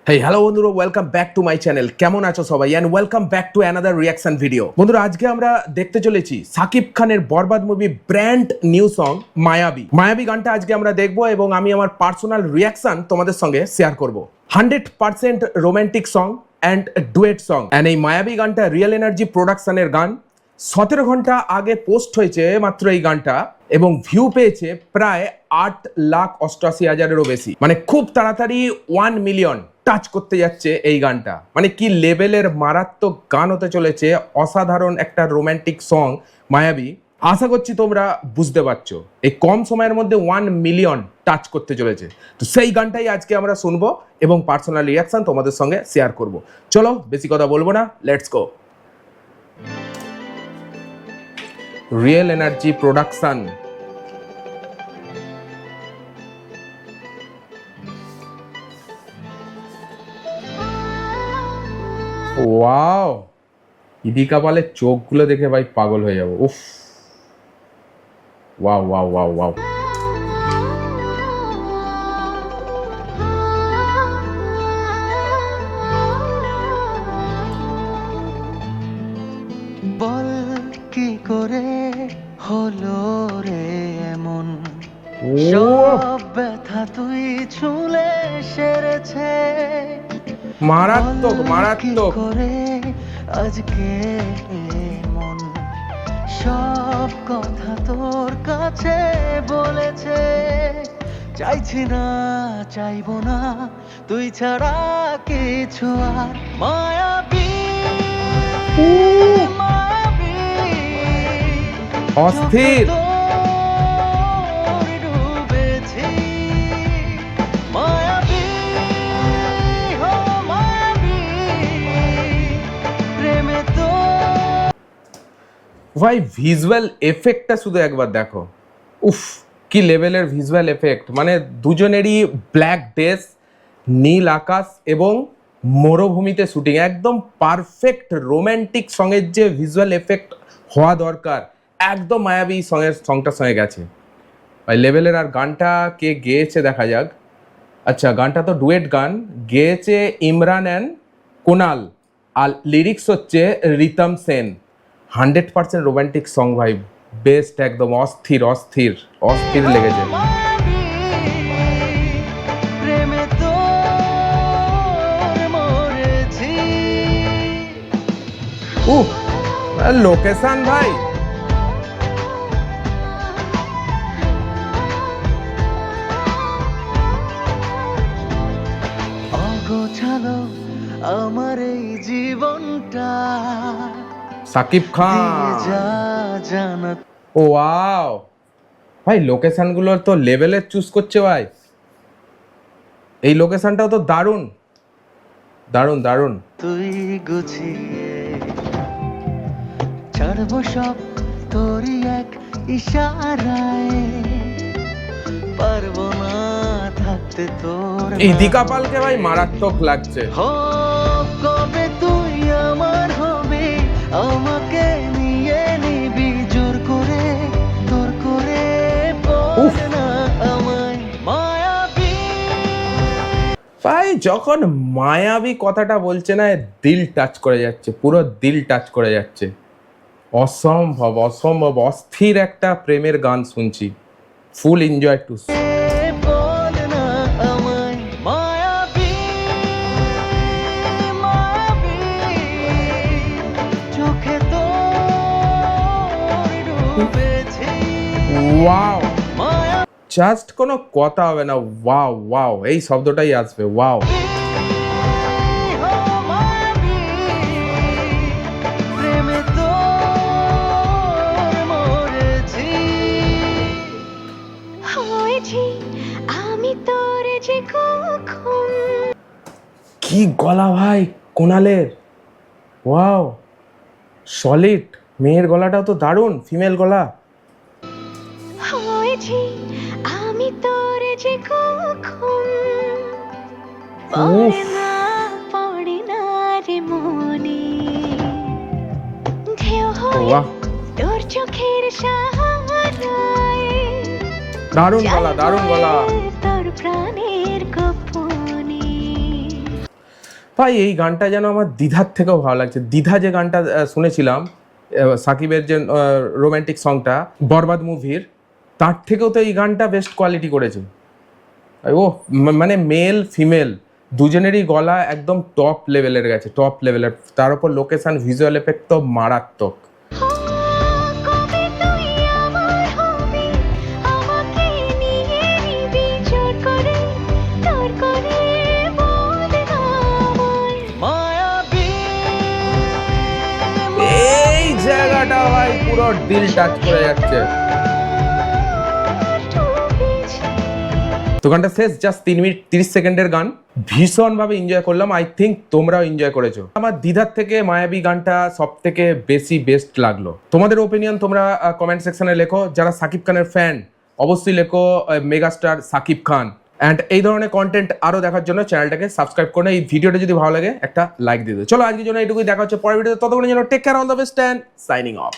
Hey, hello বন্ধুরা, welcome back to my channel. কেমন আছো সবাই? And welcome back to another reaction video. বন্ধুরা, আজকে আমরা দেখতে চলেছি সাকিব খানের বরবাদ মুভি ব্র্যান্ড নিউ সং মায়াবী। মায়াবী গানটা আজকে আমরা দেখবো এবং আমি আমার পার্সোনাল রিয়াকশন তোমাদের সঙ্গে শেয়ার করব। 100% romantic song and duet song. And এই মায়াবী গানটা রিয়েল এনার্জি প্রোডাকশনের গান। 17 ঘন্টা আগে পোস্ট হয়েছে মাত্র এই গানটা এবং ভিউ পেয়েছে প্রায় 8,88,000-এরও বেশি। মানে খুব তাড়াতাড়ি 1 মিলিয়ন টাচ করতে যাচ্ছে এই গানটা। মানে কি লেভেলের মারাত্মক গান হতে চলেছে, অসাধারণ একটা রোমান্টিক সং মায়াবী। আশা করছি তোমরা বুঝতে পারছো এই কম সময়ের মধ্যে 1 মিলিয়ন টাচ করতে চলেছে। তো সেই গানটাই আজকে আমরা শুনবো এবং পার্সোনাল রিয়াকশন তোমাদের সঙ্গে শেয়ার করব। চলো বেশি কথা বলবো না, let's go. Real energy production. Wow, ইদিকা পালের চোখগুলো দেখে ভাই পাগল হয়ে যাবো। উফ, ওয়াও ওয়াও ওয়াও ওয়াও। বল কি করে হলো রে এমন, সব ব্যথা তুই ছুলে সেরেছে। মারাত্মক মারাত্মক। করে আজকে মন সব কথা তোর কাছে বলেছে। চাইছি না চাইবো না তুই ছাড়া কিছু আর। মায়াবী অস্থির। ভাই ভিজুয়াল এফেক্টটা শুধু একবার দেখো। উফ, কি লেভেলের ভিজুয়াল এফেক্ট। মানে দুজনেরই ব্ল্যাক ড্রেস, নীল আকাশ এবং মরুভূমিতে শুটিং, একদম পারফেক্ট রোম্যান্টিক সঙের যে ভিজুয়াল এফেক্ট হওয়া দরকার একদম মায়াবী সংটার সঙ্গে গেছে ভাই লেভেলের। আর গানটা কে গেয়েছে দেখা যাক। আচ্ছা, গানটা তো ডুয়েট গান, গেয়েছে ইমরান অ্যান্ড কুনাল, আর লিরিক্স হচ্ছে রিতম সেন। 100% রোমান্টিক সং ভাই, বেস্ট একদম। অস্থির অস্থির অস্থির লেগেছে। লোকেশন ভাই অগোছালো আমার এই জীবনটা, সাকিব খান। ও ওয়াও ভাই, লোকেশন গুলো তো লেভেলের চুজ করছে ভাই। এই লোকেশনটাও তো দারুণ দারুণ দারুণ। তুই গুছিয়ে ছাড়বো সব তোরই এক ইশারায়, পারবো না থাকতে তোর। এই ইদিকা পালকে ভাই মারাত্মক লাগছে। কবে তুই আমার হবে, আমাকে নিয়ে নিবি জোর করে, তোর করে বল না আমায় মায়াবী। ভাই যখন মায়াবী কথাটা বলছে না, দিল টাচ করে যাচ্ছে, পুরো দিল টাচ করে যাচ্ছে। অসম্ভব অসম্ভব অস্থির একটা প্রেমের গান শুনছি। ফুল এনজয় টু। ওয়াও, জাস্ট কোনো কথা হবে না। ওয়াও ওয়াও, এই শব্দটাই আসবে। ওয়াও, আমি তোর যে কখন। কি গলা ভাই কোনালের। Wow, solid. মেয়ের গলাটাও তো দারুণ, ফিমেল গলা। হয়েছি আমি তোর যে কখন, পড়ে না রে মনে, ঢেউ হয়ে তোর চোখের সাহারায়। দারুণ গলা দারুণ গলা। তোর প্রাণের গোপনে ভাই এই গানটা যেন আমার দ্বিধার থেকেও ভালো লাগছে। দ্বিধা যে গানটা শুনেছিলাম সাকিবের যে রোমান্টিক সংটা বরবাদ মুভির, তার থেকেও তো এই গানটা বেস্ট কোয়ালিটি করেছে। ও মানে মেল ফিমেল দুজনেরই গলা একদম টপ লেভেলের গেছে, টপ লেভেলের। তার উপর লোকেশন ভিজুয়াল এফেক্ট তো মারাত্মক। কবে তুই আমার হবি আমাকে নিয়ে নিবি জোর করে তোর করে বল না আমায় মায়াবী এই জায়গাটা ভাই পুরো দিল টাচ করে যাচ্ছে। তো গানটা শেষ, জাস্ট 3 মিনিট 30 সেকেন্ডের গান, ভীষণভাবে এনজয় করলাম। আই থিঙ্ক তোমরাও এনজয় করেছো। আমার দ্বিধার থেকে মায়াবী গানটা সব থেকে বেশি বেস্ট লাগলো। তোমাদের ওপিনিয়ন তোমরা কমেন্ট সেকশনে লেখো। যারা সাকিব খানের ফ্যান অবশ্যই লেখো মেগাস্টার সাকিব খান। অ্যান্ড এই ধরনের কন্টেন্ট আরো দেখার জন্য চ্যানেলটাকে সাবস্ক্রাইব করে এই ভিডিওটা যদি ভালো লাগে একটা লাইক দিয়ে দিও। চলো আজকের জন্য এইটুকুই, দেখা হচ্ছে পরের ভিডিওতে। ততক্ষণের জন্য take care, all the best and signing of.